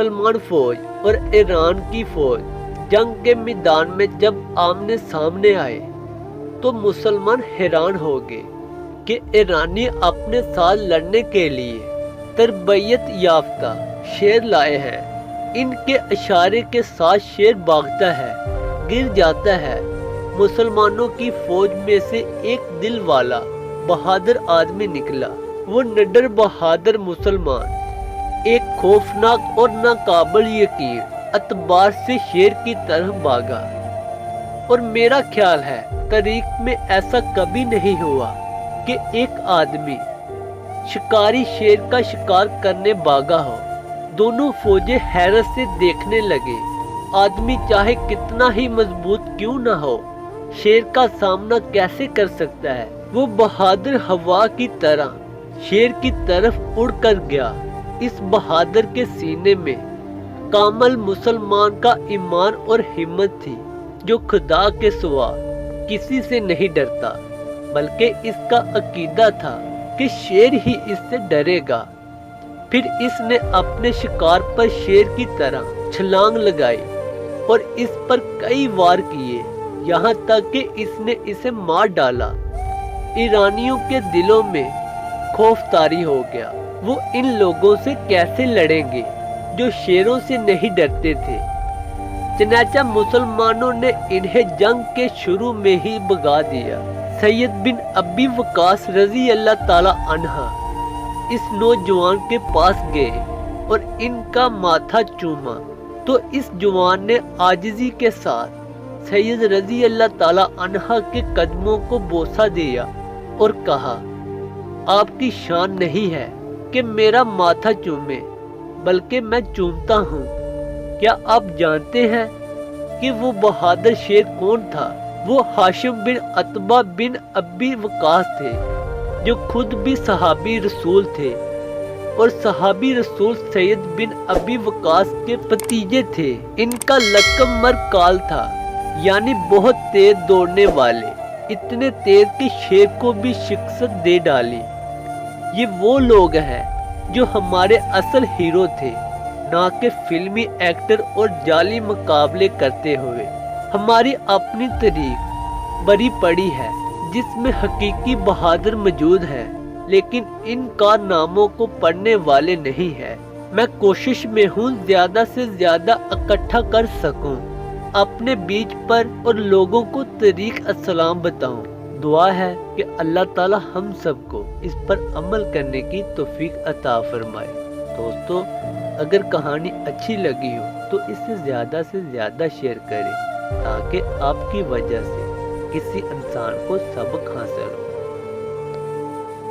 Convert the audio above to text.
मुसलमान फौज और ईरान की फौज जंग के मैदान में जब आमने सामने आए तो मुसलमान हैरान हो गए कि ईरानी अपने साथ लड़ने के लिए तरबियत याफ्ता शेर लाए हैं। इनके इशारे के साथ शेर भागता है, गिर जाता है। मुसलमानों की फौज में से एक दिल वाला बहादुर आदमी निकला। वो निडर बहादुर मुसलमान एक खौफनाक और नाकाबिल यकीन अतबार से शेर की तरफ भागा। और मेरा ख्याल है तारीख में ऐसा कभी नहीं हुआ कि एक आदमी शिकारी शेर का शिकार करने भागा हो। दोनों फौजें हैरत से देखने लगे। आदमी चाहे कितना ही मजबूत क्यों ना हो, शेर का सामना कैसे कर सकता है। वो बहादुर हवा की तरह शेर की तरफ उड़ कर गया। इस बहादुर के सीने में कामल मुसलमान का ईमान और हिम्मत थी, जो खुदा के सिवा किसी से नहीं डरता, बल्कि इसका अकीदा था कि शेर ही इससे डरेगा। फिर इसने अपने शिकार पर शेर की तरह छलांग लगाई और इस पर कई वार किए, यहाँ तक कि इसने इसे मार डाला। ईरानियों के दिलों में खौफ तारी हो गया। वो इन लोगों से कैसे लड़ेंगे जो शेरों से नहीं डरते थे। चनाचा मुसलमानों ने इन्हें जंग के शुरू में ही भगा दिया। सैयद बिन अबी वकास रजी अल्लाह ताला अन्हा इस नौजवान के पास गए और इनका माथा चूमा तो इस जवान ने आजिजी के साथ सैयद रजी अल्लाह ताला अन्हा के कदमों को बोसा दिया और कहा, आपकी शान नहीं है कि मेरा माथा चूमे, बल्कि मैं चूमता हूँ। क्या आप जानते हैं कि वो बहादुर शेर कौन था? वो हाशिम बिन अतबा बिन अबी वकास थे, जो खुद भी सहाबी रसूल थे और सहाबी रसूल सैयद बिन अबी वकास के भतीजे थे। इनका लक़ब मरकाल था, यानी बहुत तेज दौड़ने वाले, इतने तेज कि शेर को भी शिकस्त दे डाली। ये वो लोग हैं जो हमारे असल हीरो थे, ना कि फिल्मी एक्टर और जाली मुकाबले करते हुए। हमारी अपनी तारीख बड़ी पड़ी है जिसमें हकीकी बहादुर मौजूद है, लेकिन इन कारनामों को पढ़ने वाले नहीं है। मैं कोशिश में हूँ ज्यादा से ज्यादा इकट्ठा कर सकूं, अपने बीच पर और लोगों को तरीक अस्सलाम बताऊं। दुआ है कि अल्लाह ताला हम सबको इस पर अमल करने की तौफीक अता फरमाए। दोस्तों, अगर कहानी अच्छी लगी हो तो इसे ज़्यादा से ज़्यादा शेयर करें, ताकि आपकी वजह से किसी इंसान को सबक हासिल हो।